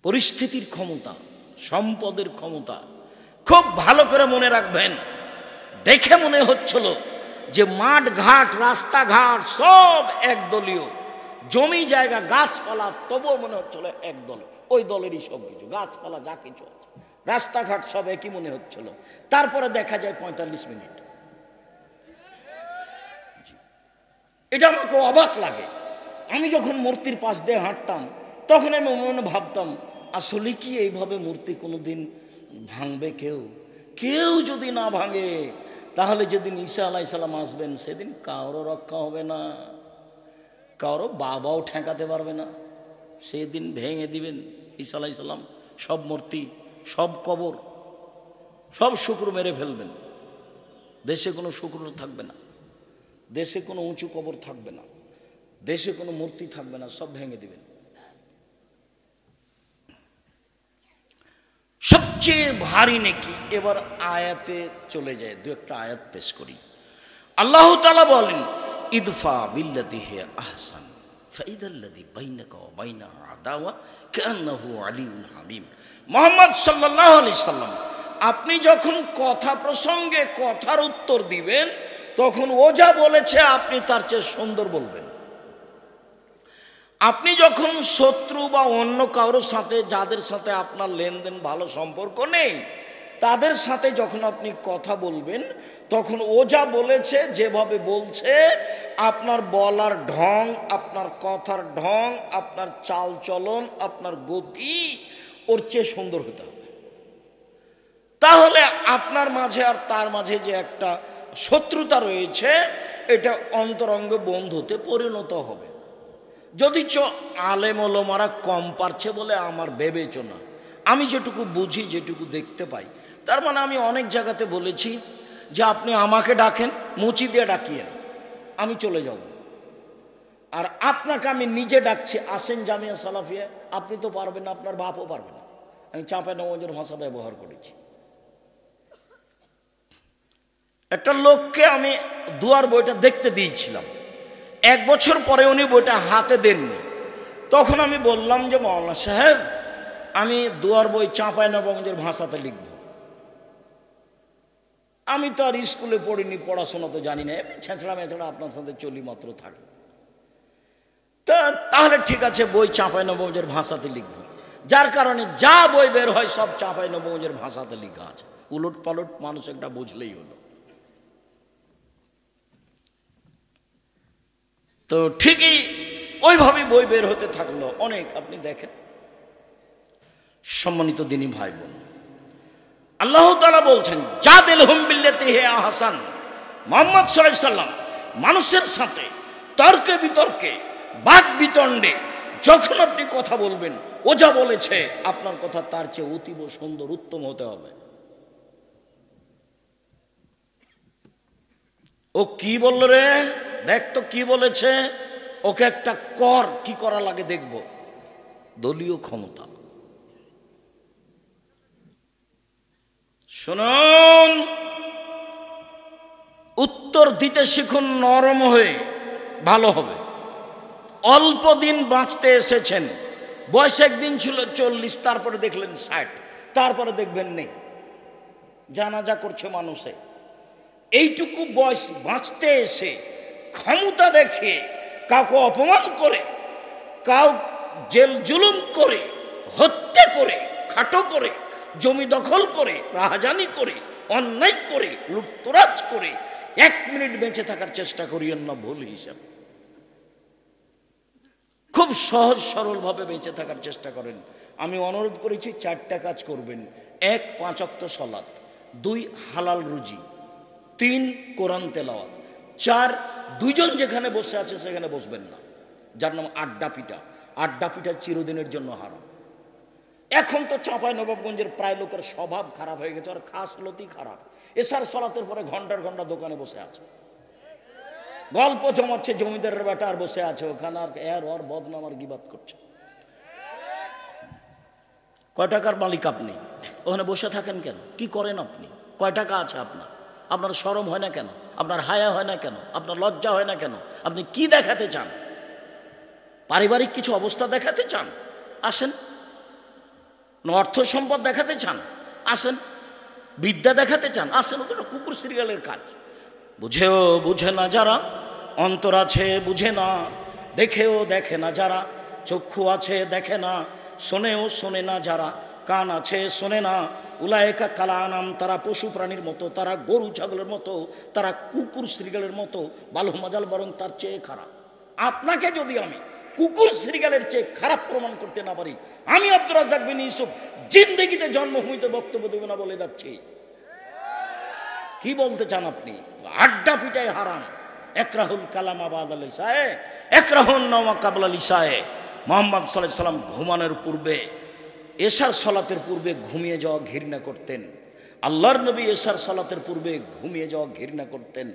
পরিস্থিতির ক্ষমতা, সম্পদের ক্ষমতা। খুব ভালো করে মনে রাখবেন। দেখে মনে হচ্ছিল যে মাঠ ঘাট রাস্তাঘাট সব একদলীয়, জমি জায়গা গাছপালা তবুও মনে হচ্ছিল এক দল, ওই দলেরই সব কিছু, গাছপালা যা কিছু আছে রাস্তাঘাট সব একই মনে হচ্ছিল। তারপরে দেখা যায় 45 মিনিট। এটা আমাকে অবাক লাগে। আমি যখন মূর্তির পাশ দিয়ে হাঁটতাম তখন আমি মনে ভাবতাম, আসলে কি এইভাবে মূর্তি কোনোদিন ভাঙবে? কেউ যদি না ভাঙে তাহলে যেদিন ঈসা আলাইহিস সালাম আসবেন সেদিন কারো রক্ষা হবে না, কারো বাবাও ঠেকাতে পারবে না। সেদিন ভেঙে দিবেন ঈসা আলাইহিস সালাম সব মূর্তি, সব কবর, সব শুকর মেরে ফেলবেন। দেশে কোনো শুকর থাকবে না, দেশে কোনো উঁচু কবর থাকবে না, দেশে কোনো মূর্তি থাকবে না, সব ভেঙে দিবেন। সবচেয়ে ভারী নেকি। এবার আয়াতে চলে যায়, দু একটা আয়াত পেশ করি। আল্লাহ তাআলা বলেন, ইদফা বিল্লাতি হিয়া আহসান ফাইদাল্লাযী বাইনাকা ওয়া বাইনাহু আদাওয়া কান্নাহু আলিয়্যুন হামীম। মুহাম্মদ সাল্লাল্লাহু আলাইহি সাল্লাম, আপনি যখন কথা প্রসঙ্গে কথার উত্তর দিবেন তখন ও যা বলেছে আপনি তার চেয়ে সুন্দর বলবেন। আপনি যখন শত্রু বা অন্য কারোর সাথে, যাদের সাথে আপনার লেনদেন ভালো সম্পর্ক নেই, তাদের সাথে যখন আপনি কথা বলবেন তখন ও যা বলেছে, যেভাবে বলছে, আপনার বলার ঢং, আপনার কথার ঢং, আপনার চাল চলন, আপনার গতি ওর চেয়ে সুন্দর হতে হবে। তাহলে আপনার মাঝে আর তার মাঝে যে একটা শত্রুতা রয়েছে এটা অন্তরঙ্গ বন্ধুতে পরিণত হবে। যদি আলেম ওলামারা কম পারছে বলে আমার বিবেচনা, আমি যেটুকু বুঝি, যেটুকু দেখতে পাই, তার মানে আমি অনেক জায়গাতে বলেছি যে আপনি আমাকে ডাকেন, মুচি দিয়ে ডাকিয়েন, আমি চলে যাব। আর আপনাকে আমি নিজে ডাকছি, আসেন জামিয়া সালাফিয়া, আপনি তো পারবেন না, আপনার বাপও পারবে না। আমি চাঁপাইনবাবগঞ্জের ভাষা ব্যবহার করেছি। একটা লোককে আমি দুয়ার বইটা দেখতে দিয়েছিলাম, 1 বছর পরে উনি বইটা হাতে দেননি। তখন আমি বললাম যে মাওলানা সাহেব, আমি দুয়ার বই চাঁপাইনবাবগঞ্জের ভাষাতে লিখব। আমি তো আর স্কুলে পড়িনি, পড়াশোনা তো জানি না, এমনি ছেঁচড়া মেছড়া আপনার সাথে চলি মাত্র থাকে। তাহলে ঠিক আছে, বই চাঁপাইনবাবগঞ্জের ভাষাতে লিখব। যার কারণে যা বই বের হয় সব চাঁপাইনবাবগঞ্জের ভাষাতে লেখা আছে, উলট পালট মানুষ একটা বুঝলেই হলো। তো ঠিকই ওইভাবে বই বের হতে থাকলো অনেক। আপনি দেখেন, সম্মানিত দিনী ভাই বোন, আল্লাহ তাআলা বলছেন, জাদিলহুম বিল্লাতি হিয়া আহসান। মুহাম্মদ সাল্লাল্লাহু আলাইহি সাল্লাম মানুষের সাথে তর্কে বিতর্কে, বাদ বিতণ্ডে যখন আপনি কথা বলবেন, ও যা বলেছে আপনার কথা তার চেয়ে অতীব সুন্দর, উত্তম হতে হবে। ও কি বলল রে, দেখ তো কি বলেছে, ওকে একটা কর, কি করা লাগে দেখব। দলীয় ক্ষমতা। শুনুন, উত্তর দিতে শিখুন নরম হয়ে, ভালো হবে। অল্প দিন বাঁচতে এসেছেন, বয়স একদিন ছিল 40, তারপরে দেখলেন 60, তারপরে দেখবেন নেই, জানাজা করছে মানুষে। এইটুকু বয়স বাঁচতে এসে ক্ষমতা দেখিয়ে কাউকে অপমান করে, কাউ জেল জুলুম করে, হত্যা করে, খাটো করে, জমি দখল করে, রাহাজানি করে, অন্যায় করে, লুটতরাজ করে 1 মিনিট বেঁচে থাকার চেষ্টা করিয়েন না ভুল হিসাব। খুব সহজ সরলভাবে বেঁচে থাকার চেষ্টা করেন। আমি অনুরোধ করেছি 4টা কাজ করবেন। 1, 5 ওয়াক্ত সালাত, 2, হালাল রুজি, 3, কোরআন তেলাওয়াত, 4, দুইজন যেখানে বসে আছে সেখানে বসবেন না, যার নাম আড্ডা পিটা। আড্ডা পিটা চিরদিনের জন্য হারাম। এখন তো চাঁপাইনবাবগঞ্জের প্রায় লোকের স্বভাব খারাপ হয়ে গেছে, আর খাস লতি খারাপ। এশার সালাতের পরে ঘন্টার ঘন্টা দোকানে বসে আছে, গল্প জমাচ্ছে, জমিদারের বেটা আর বসে আছে ওখানে, আর এর ওর বদনাম আর গিবাত করছে। কয় টাকার মালিক আপনি? ওখানে বসে থাকেন কেন? কি করেন আপনি? কয় টাকা আছে আপনার? আপনার শরম হয় না কেন? আপনার হায়া হয় না কেন? আপনার লজ্জা হয় না কেন? আপনি কি দেখাতে চান? পারিবারিক কিছু অবস্থা দেখাতে চান? আসেন, অর্থ সম্পদ দেখাতে চান, আসেন। বিদ্যা দেখাতে চান, আসেন। ওটা কুকুর সিরিয়ালের কাজ। বুঝেও বুঝে না যারা, অন্তর আছে বুঝে না, দেখেও দেখে না যারা, চক্ষু আছে দেখে না, শোনেও শোনে না যারা, কান আছে শোনে না, উলায়েকা কালানাম, তারা পশু প্রাণীর মতো, তারা গরু ছাগলের মতো, তারা কুকুর শ্রীগালের মতো, বালু মাজাল বরং তার চেয়ে খারাপ। আপনাকে যদি আমি কুকুর শ্রীগালের চেয়ে খারাপ প্রমাণ করতে না পারি, আমি আব্দুর রাজ্জাক বিন ইউসুফ জিন্দেগিতে জন্মভূমিতে বক্তব্য দেব না বলে যাচ্ছি। কি বলতে চান আপনি? আড্ডা পিটায় হারাম। একরাহুল কালামা বাদাল ইসায়ে, একরাহুন নামা কাবলা লিসায়ে। মুহাম্মদ সাল্লাল্লাহু আলাইহি সাল্লাম ঘুমানোর পূর্বে, এশার সালাতের পূর্বে ঘুমিয়ে যাওয়া ঘৃণা করতেন। আল্লাহর নবী এশার সালাতের পূর্বে ঘুমিয়ে যাওয়া ঘৃণা করতেন।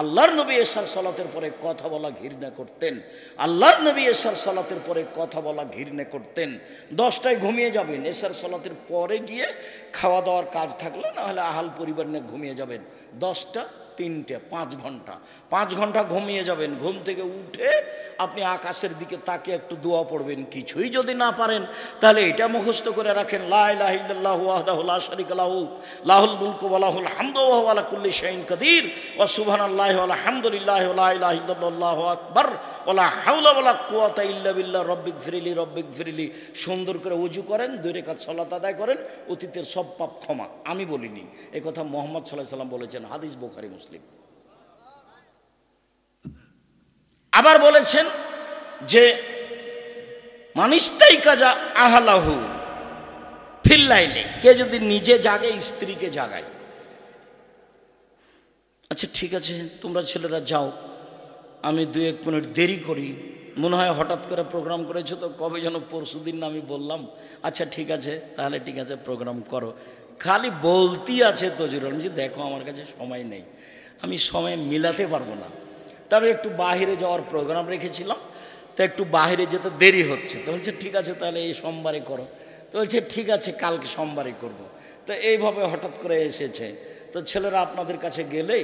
আল্লাহর নবী এশার সালাতের পরে কথা বলা ঘৃণা করতেন। আল্লাহর নবী এশার সালাতের পরে কথা বলা ঘৃণা করতেন। 10টায় ঘুমিয়ে যাবেন, এশার সালাতের পরে গিয়ে খাওয়া দাওয়ার কাজ থাকলে, না হলে আহাল পরিবার নিয়ে ঘুমিয়ে যাবেন। 10টা 3টে 5 ঘন্টা, 5 ঘন্টা ঘুমিয়ে যাবেন। ঘুম থেকে উঠে আপনি আকাশের দিকে তাকিয়ে একটু দোয়া পড়বেন। কিছুই যদি না পারেন তাহলে এটা মুখস্থ করে রাখেন, লা ইলাহা ইল্লাল্লাহু ওয়াহদাহু লা শারীকা লাহু লাহুল মুলকু ওয়া লাহুল হামদু ওয়া হুয়া আলা কুল্লি শাইইন কাদির ওয়া সুবহানাল্লাহি ওয়া আলহামদুলিল্লাহি ওয়া লা ইলাহা ইল্লাল্লাহু আকবার ওয়া লা হাওলা ওয়া লা কুওয়াতা ইল্লা বিল্লাহ রব্বিগফিরলি রব্বিগফিরলি। সুন্দর করে ওযু করেন, 2 রাকাত সালাত আদায় করেন, অতীতের সব পাপ ক্ষমা। আমি বলিনি, এই কথা মুহাম্মদ সাল্লাল্লাহু আলাইহি সাল্লাম বলেছেন, হাদিস বুখারী মুসলিম। আবার বলেছেন যে মানিস্তাই কাজা আহলাহু ফিল্লাইলে, কে যদি নিজে জাগে স্ত্রীকে জাগায়। আচ্ছা ঠিক আছে, তোমরা ছেলেরা যাও, আমি 2-1 মিনিট দেরি করি, মনে হয় হঠাৎ করে প্রোগ্রাম করেছো তো, কবে যেন পরশুদিন না আমি বললাম। আচ্ছা ঠিক আছে, তাহলে ঠিক আছে প্রোগ্রাম করো। খালি বলতেই আছে তজিরুল, যে দেখো আমার কাছে সময় নেই, আমি সময় মিলাতে পারবো না, তবে একটু বাহিরে যাওয়ার প্রোগ্রাম রেখেছিলাম, তো একটু বাহিরে যেতে দেরি হচ্ছে। তো বলছে ঠিক আছে তাহলে এই সোমবারে করো। তো বলছে ঠিক আছে কালকে সোমবারে করব। তো এইভাবে হঠাৎ করে এসেছে। তো ছেলেরা আপনাদের কাছে গেলে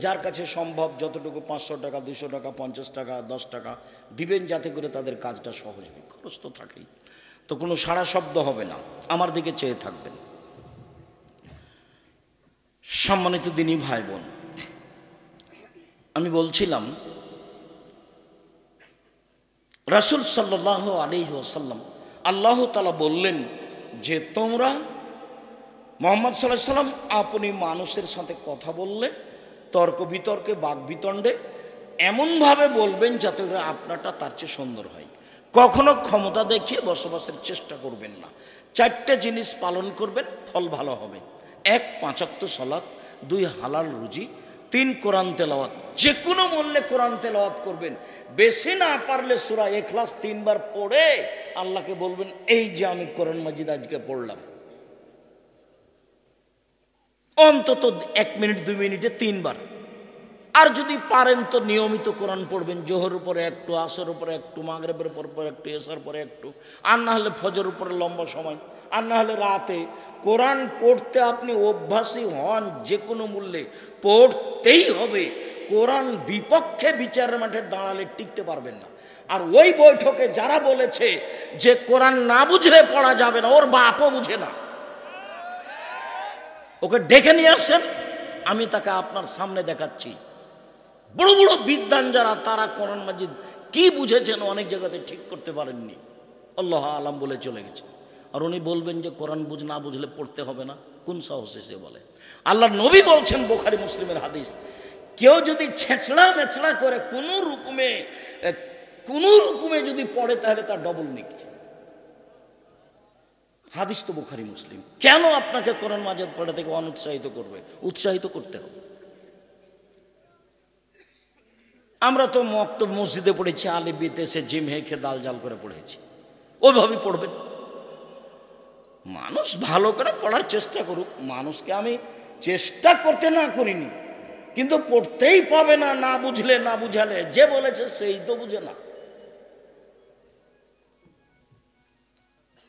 যার কাছে সম্ভব যতটুকু 500 টাকা, 200 টাকা, 50 টাকা, 10 টাকা দিবেন, যাতে করে তাদের কাজটা সহজ হয়। খরচ তো থাকেই। তো কোনো সাড়া শব্দ হবে না, আমার দিকে চেয়ে থাকবেন। সম্মানিত দিনী ভাই বোন, আমি বলছিলাম রাসূল সাল্লাল্লাহু আলাইহি ওয়াসাল্লাম, আল্লাহ তাআলা বললেন যে তোমরা মুহাম্মদ সাল্লাল্লাহু আলাইহি ওয়াসাল্লাম আপনি মানুষের সাথে কথা বললে তর্ক বিতর্কে বাক বিতণ্ডে এমনভাবে বলবেন যাতে করে আপনারটা তার চেয়ে সুন্দর হয়। কখনো ক্ষমতা দেখিয়ে বসবাসের চেষ্টা করবেন না। 4টে জিনিস পালন করবেন, ফল ভালো হবে। 1 5 ওয়াক্ত সালাত, 2 হালাল রুজি, 3 কোরআন তেলাওয়াত। যে কোনো মূল্যে কোরআন তেলাওয়াত করবেন। বেশি না পারলে সূরা ইখলাস 3 বার পড়ে আল্লাহকে বলবেন, এই যে আমি কোরআন মাজিদ আজকে পড়লাম। অন্তত 1 মিনিট 2 মিনিটে 3 বার। আর যদি পারেন তো নিয়মিত কোরআন পড়বেন। জোহর উপরে একটু, আসর উপরে একটু, মাগরিবের পর একটু, এশার পরে একটু, আর না হলে ফজর উপরে লম্বা সময়, আর না হলে রাতে। কোরআন পড়তে আপনি অভ্যাসী হন, যে কোনো মূল্যে পড়তেই হবে। কোরআন বিপক্ষে বিচারের মাঠে দাঁড়ালে টিকতে পারবেন না। আর ওই বৈঠকে যারা বলেছে যে কোরআন না বুঝলে পড়া যাবে না, ওর বাপও বুঝে না। ওকে ডেকে নিয়ে আসেন, আমি তাকে আপনার সামনে দেখাচ্ছি। বড় বড় বিদ্বান যারা, তারা কোরআন মাজিদ কি বুঝেছেন অনেক জায়গাতে ঠিক করতে পারেননি, আল্লাহ আলাম বলে চলে গেছে। আর উনি বলবেন যে কোরআন না বুঝলে পড়তে হবে না? কোন সাহসে সে বলে? আল্লাহ নবী বলছেন, বুখারী মুসলিমের হাদিস, কেউ যদি ছেঁচড়া মেচড়া করে কোনো রকমে যদি পড়ে তাহলে তার ডবল নেকি। হাদিস তো বুখারী মুসলিম। কেন আপনাকে কোরআন মাজিদ পড়া থেকে অনুৎসাহিত করবে? উৎসাহিত করতে হবে। আমরা তো মসজিদে পড়েছি, আলিবিতে সে জিম হেঁকে দাল জাল করে পড়েছি, ওইভাবেই পড়বেন। মানুষ ভালো করে পড়ার চেষ্টা করুক। মানুষকে আমি চেষ্টা করতে না করিনি, কিন্তু পড়তেই পাবে না, না বুঝলে না বুঝালে। যে বলেছে সেই তো বুঝে না।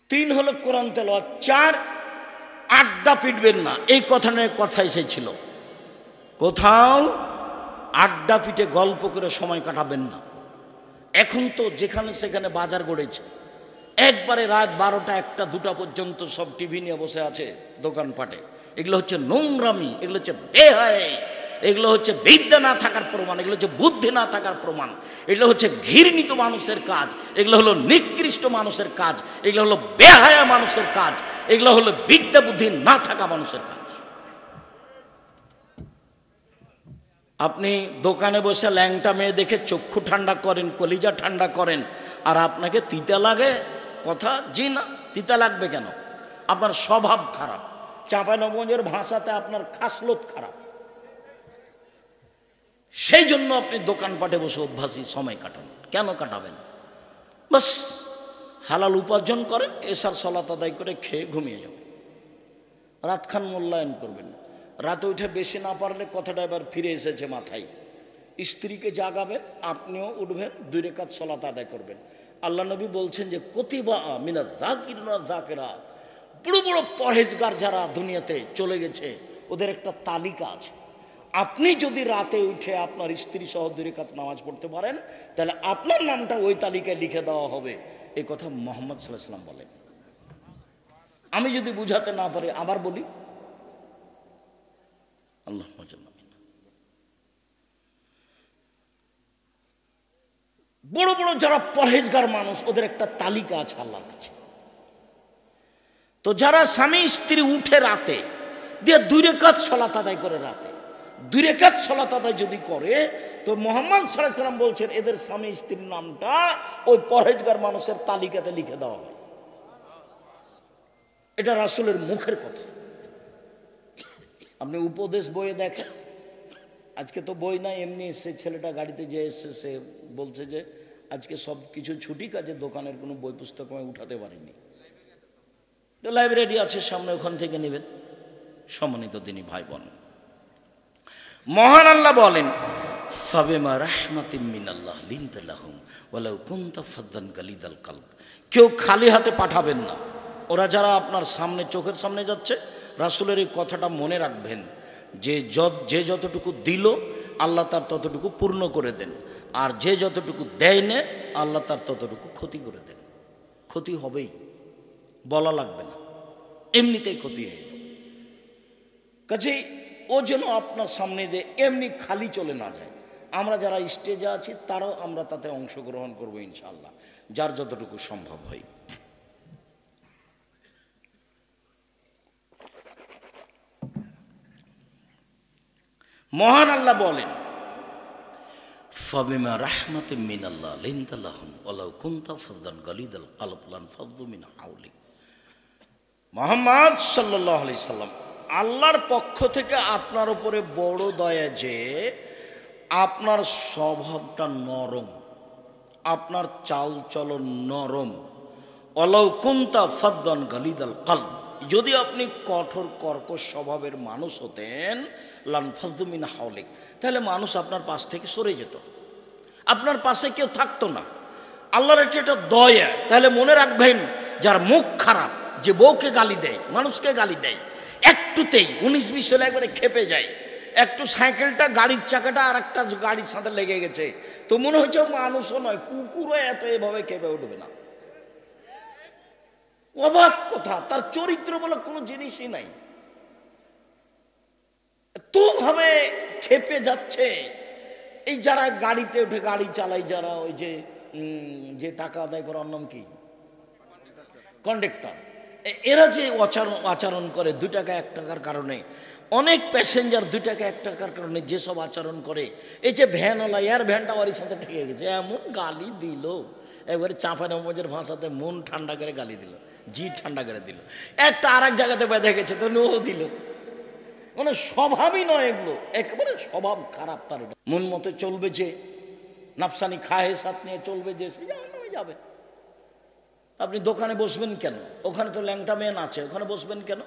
3 হলো কোরআন তেলাওয়াত। 4 আড্ডা পিটবেন না। এই কথা নিয়ে কথা এসেছিল, কোথাও আড্ডা পিটে গল্প করে সময় কাটাবেন না। এখন তো যেখানে সেখানে বাজার গড়েছে, একবারে রাত 12টা 1টা 2টা পর্যন্ত সব টিভি নিয়ে বসে আছে দোকানপাটে। এগুলো হচ্ছে নোংরামি, এগুলো হচ্ছে বেহায়, এগুলো হচ্ছে বিদ্যা না থাকার প্রমাণ, এগুলো হচ্ছে বুদ্ধি না থাকার প্রমাণ, এগুলো হচ্ছে ঘৃণিত মানুষের কাজ, এগুলো হলো নিকৃষ্ট মানুষের কাজ, এগুলো হলো বেহায়া মানুষের কাজ, এগুলো হলো বিদ্যা বুদ্ধি না থাকা মানুষের কাজ। আপনি দোকানে বসে ল্যাংটা মেয়ে দেখে চক্ষু ঠান্ডা করেন, কলিজা ঠান্ডা করেন, আর আপনাকে তিতা লাগে কথা? জি না, তিতা লাগবে কেন? আপনার স্বভাব খারাপ। চাঁপাইনবাবগঞ্জের ভাষাতে আপনার খাসলত খারাপ, সেই জন্য আপনি দোকানপাটে বসে অভ্যাসী সময় কাটান। কেন কাটাবেন? বাস হালাল উপার্জন করেন, এসার সলাত আদায় করে খেয়ে ঘুমিয়ে যাবেন, রাতখান মূল্যায়ন করবেন। রাতে উঠে বেশি না পারলে কথাটা এবার ফিরে এসেছে মাথায়, স্ত্রীকে জাগাবেন, আপনিও উঠবেন, 2 রাকাত সলাত আদায় করবেন। আল্লাহ নবী বলছেন যে কতিবা মিনাজ যাকিরিনা যাকিরা, বড় বড় পরহেজগার যারা দুনিয়াতে চলে গেছে ওদের একটা তালিকা আছে। আপনি যদি রাতে উঠে আপনার স্ত্রী সহ 2 রাকাত নামাজ পড়তে পারেন, তাহলে আপনার নামটা ওই তালিকায় লিখে দেওয়া হবে। এই কথা মুহাম্মদ সাল্লাল্লাহু আলাইহি ওয়াসাল্লাম বলেন। আমি যদি বুঝাতে না পারি আবার বলি, আল্লাহ বড় বড় যারা পরহেজগার মানুষ ওদের একটা তালিকা আছে আল্লাহর কাছে। তো যারা স্বামী স্ত্রী উঠে রাতে দিয়ে 2 রাকাত সালাত আদায় করে, রাতে 2 রাকাত সালাত আদায় যদি করে, তো মুহাম্মদ সাল্লাল্লাহু আলাইহি ওয়াসাল্লাম বলছেন এদের স্বামী স্ত্রীর নামটা ওই পরহেজগার মানুষের তালিকাতে লিখে দেওয়া হয়। এটা রাসূলের মুখের কথা। আপনি উপদেশ বইয়ে দেখেন, আজকে তো বই নাই, এমনি এসছে, ছেলেটা গাড়িতে যে এসছে সে বলছে যে আজকে সব কিছু ছুটি, কাজে দোকানের কোনো বই পুস্তক আমি উঠাতে পারিনি। তো লাইব্রেরি আছে সামনে, ওখান থেকে নেবেন। সম্মানিত দিনী ভাই বোন, মহান আল্লাহ বলেন ফাবিমা রাহমাতিন মিনাল্লাহ লিনতা লাহুম ওয়ালাউ কুনতা ফাদ্দান গালিদাল কলব। কেউ খালি হাতে পাঠাবেন না। ওরা যারা আপনার সামনে, চোখের সামনে যাচ্ছে, রাসূলের এই কথাটা মনে রাখবেন যে যতটুকু দিল আল্লাহ তার ততটুকু পূর্ণ করে দেন, আর যে যতটুকু দেয় না আল্লাহ তার ততটুকু ক্ষতি করে দেন। ক্ষতি হবেই, বলা লাগবে না, এমনিতেই ক্ষতি হয়ে যাবে। কাজেই ও যেন আপনার সামনে দিয়ে এমনি খালি চলে না যায়। আমরা যারা স্টেজে আছি তারাও আমরা তাতে অংশগ্রহণ করবো ইনশাআল্লাহ, যার যতটুকু সম্ভব হয়। মহান আল্লাহ বলেন ফাবিমা রাহমাতিন মিনাল্লাহ লিনতা লাহুম ওয়ালাউ কুনতা ফাদ্দান গালিদাল কলব লানফাদ্দু মিন হাওলিক। মুহাম্মদ সাল্লাল্লাহু আলাইহি সাল্লাম, আল্লাহর পক্ষ থেকে আপনার উপরে বড় দয়া যে আপনার স্বভাবটা নরম, আপনার চাল চলন নরম। ওয়ালাউ কুনতা ফাদ্দান গালিদাল কলব, যদি আপনি কঠোর কর্কশ স্বভাবের মানুষ হতেন, লানফাদ্দু মিন হাওলিক, তাহলে মানুষ আপনার পাশ থেকে সরে যেত, আপনার পাশে কেউ থাকতো না। আল্লাহর এটা দয়া। তাহলে মনে রাখবেন, যার মুখ খারাপ, যে বউকে গালি দেয়, মানুষকে গালি দেয়, একটুতেই 19-20 হলে একবারে খেপে যায়, একটু সাইকেলটা গাড়ির চাকাটা আর একটা গাড়ির সাথে লেগে গেছে, তো মনে হচ্ছে মানুষও নয়, কুকুরও এত এভাবে খেপে উঠবে না। অবাক কথা, তার চরিত্র বলে কোনো জিনিসই নাই, তো ভাবে খেপে যাচ্ছে। এই যারা গাড়িতে উঠে গাড়ি চালায়, যারা ওই যে টাকা আদায় করার নাম কি, কন্ডাক্টর, এরা যে আচরণ করে 2 টাকা 1 টাকার কারণে, অনেক প্যাসেঞ্জার 2 টাকা 1 টাকার কারণে যেসব আচরণ করে, এই যে ভ্যানওয়ালা, এর ভ্যানটা ওর সাথে ঠেকে গেছে, এমন গালি দিল, এবারে চাঁপাইনবাবগঞ্জের ভাষাতে মন ঠান্ডা করে গালি দিল, জি ঠান্ডা করে দিল। একটা আর এক জায়গাতে বেঁধে গেছে, তো নো দিল। মানে স্বভাবই নয় এগুলো, একেবারে স্বভাব খারাপ তার। এটা মন মতো চলবে, যে নাফসানি খায়ে সাথ নিয়ে চলবে, যে সে যাবে। আপনি দোকানে বসবেন কেন? ওখানে তো ল্যাংটা মেয়ে আছে, ওখানে বসবেন কেন?